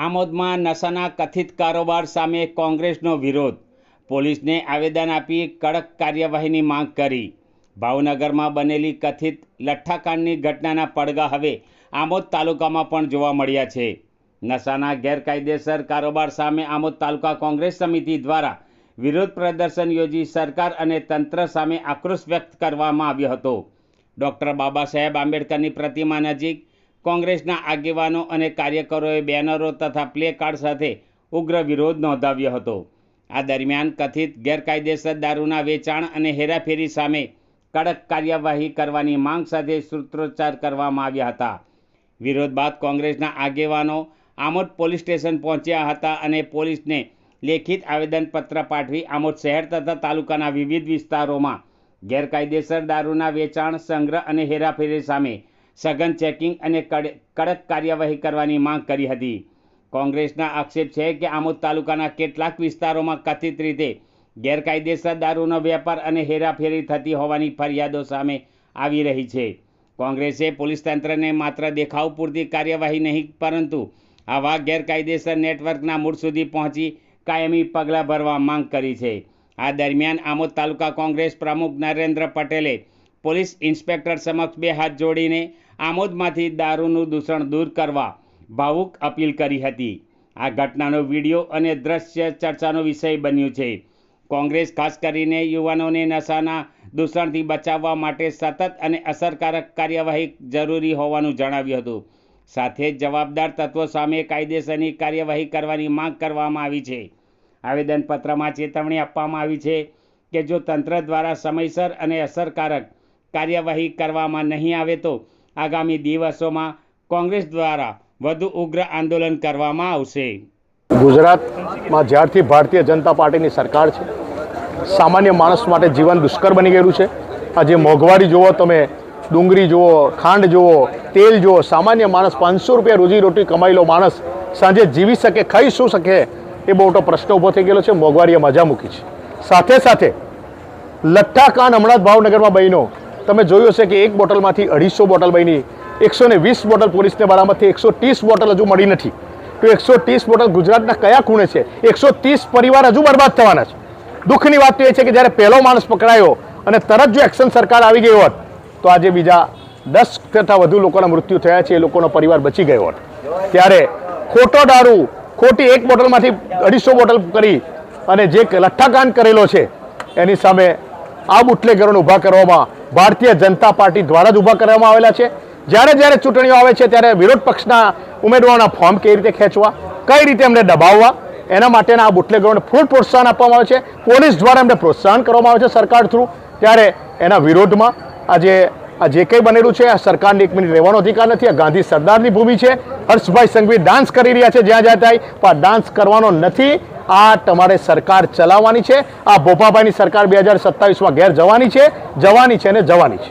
આમોદમાં નશાના કથિત કારોબાર સામે કોંગ્રેસનો વિરોધ. પોલીસને આવેદન આપી કડક કાર્યવાહીની માંગ કરી. ભાવનગરમાં બનેલી કથિત લઠ્ઠાકાંડની ઘટનાના પડઘા હવે આમોદ તાલુકામાં પણ જોવા મળ્યા છે. નશાના ગેરકાયદેસર કારોબાર સામે આમોદ તાલુકા કોંગ્રેસ સમિતિ દ્વારા વિરોધ પ્રદર્શન યોજી સરકાર અને તંત્ર સામે આક્રોશ વ્યક્ત કરવામાં આવ્યો હતો. ડૉક્ટર બાબા સાહેબ આંબેડકરની પ્રતિમા નજીક કોંગ્રેસના આગેવાનો અને કાર્યકરોએ બેનરો તથા પ્લે કાર્ડ સાથે ઉગ્ર વિરોધ નોંધાવ્યો હતો. આ દરમિયાન કથિત ગેરકાયદેસર દારૂના વેચાણ અને હેરાફેરી સામે કડક કાર્યવાહી કરવાની માંગ સાથે સૂત્રોચ્ચાર કરવામાં આવ્યા હતા. વિરોધ બાદ કોંગ્રેસના આગેવાનો આમોદ પોલીસ સ્ટેશન પહોંચ્યા હતા અને પોલીસને લેખિત આવેદનપત્ર પાઠવી આમોદ શહેર તથા તાલુકાના વિવિધ વિસ્તારોમાં ગેરકાયદેસર દારૂના વેચાણ, સંગ્રહ અને હેરાફેરી સામે સઘન ચેકિંગ અને કડક કાર્યવાહી કરવાની માંગ કરી હતી. કોંગ્રેસના આક્ષેપ છે કે આમોદ તાલુકાના કેટલાક વિસ્તારોમાં કથિત રીતે ગેરકાયદેસર દારૂનો વેપાર અને હેરાફેરી થતી હોવાની ફરિયાદો સામે આવી રહી છે. કોંગ્રેસે પોલીસ તંત્રને માત્ર દેખાવ પૂરતી કાર્યવાહી નહીં પરંતુ આવા ગેરકાયદેસર નેટવર્કના મૂળ સુધી પહોંચી કાયમી પગલાં ભરવા માંગ કરી છે. આ દરમિયાન આમોદ તાલુકા કોંગ્રેસ પ્રમુખ નરેન્દ્ર પટેલે પોલીસ ઇન્સ્પેક્ટર સમક્ષ બે હાથ જોડીને આમોદમાંથી દારૂનું દૂષણ દૂર કરવા ભાવુક અપીલ કરી હતી. આ ઘટનાનો વિડીયો અને દ્રશ્ય ચર્ચાનો વિષય બન્યું છે. કોંગ્રેસ ખાસ કરીને યુવાનોને નશાના દૂષણથી બચાવવા માટે સતત અને અસરકારક કાર્યવાહી જરૂરી હોવાનું જણાવ્યું હતું. સાથે જ જવાબદાર તત્વો સામે કાયદેસરની કાર્યવાહી કરવાની માંગ કરવામાં આવી છે. આવેદનપત્રમાં ચેતવણી આપવામાં આવી છે કે જો તંત્ર દ્વારા સમયસર અને અસરકારક કાર્યવાહી કરવામાં નહીં આવે તો આગામી દિવસોમાં કોંગ્રેસ દ્વારા વધુ ઉગ્ર આંદોલન કરવામાં આવશે. ગુજરાતમાં જ્યારથી ભારતીય જનતા પાર્ટીની સરકાર છે, સામાન્ય માણસ માટે જીવન દુષ્કર બની ગયું છે. આજે મોંઘવારી જુઓ, તમે ડુંગળી જુઓ, ખાંડ જુઓ, તેલ જુઓ. સામાન્ય માણસ 500 રૂપિયા રોજીરોટી કમાયેલો માણસ સાંજે જીવી શકે, ખાઈ શું શકે, એ બહુ મોટો પ્રશ્ન ઊભો થઈ ગયેલો છે. મોંઘવારીએ મજા મૂકી છે. સાથે સાથે લઠ્ઠાકાંડ હમણાં જ ભાવનગરમાં બન્યો. તમે જોયું હશે કે એક બોટલમાંથી 250 બોટલ બની. 120 બોટલ પોલીસને બારામાંથી 130 બોટલ હજુ મળી નથી. તો 130 બોટલ ગુજરાતના કયા ખૂણે છે? 130 પરિવાર હજુ બરબાદ થવાના છે. દુઃખની વાત તો એ છે કે જ્યારે પહેલો માણસ પકડાયો અને તરત જો એક્શન સરકાર આવી ગઈ હોત તો આજે બીજા 10 કરતાં વધુ લોકોના મૃત્યુ થયા છે, એ લોકોનો પરિવાર બચી ગયો હોત. ત્યારે ખોટો દારૂ, ખોટી એક બોટલમાંથી 250 બોટલ કરી અને જે લઠ્ઠાકાંડ કરેલો છે એની સામે આ બુટલેગરોને ઊભા કરવામાં ભારતીય જનતા પાર્ટી દ્વારા જ ઊભા કરવામાં આવેલા છે. જ્યારે ચૂંટણીઓ આવે છે ત્યારે વિરોધ પક્ષના ઉમેદવારોના ફોર્મ કઈ રીતે ખેંચવા, કઈ રીતે એમને દબાવવા, એના માટેના આ બુટલેગરોને ફૂલ પ્રોત્સાહન આપવામાં આવે છે. પોલીસ દ્વારા એમને પ્રોત્સાહન કરવામાં આવે છે સરકાર થ્રુ. ત્યારે એના વિરોધમાં આજે આ જે કંઈ બનેલું છે, આ સરકારને 1 મિનિટ રહેવાનો અધિકાર નથી. આ ગાંધી સરદારની ભૂમિ છે. હર્ષભાઈ સંઘવી ડાન્સ કરી રહ્યા છે જ્યાં જાય ત્યાં, પણ ડાન્સ કરવાનો નથી. આ તમારે સરકાર ચલાવવાની છે. આ ભોપાભાઈની સરકાર 2027માં ઘેર જવાની છે અને જવાની છે.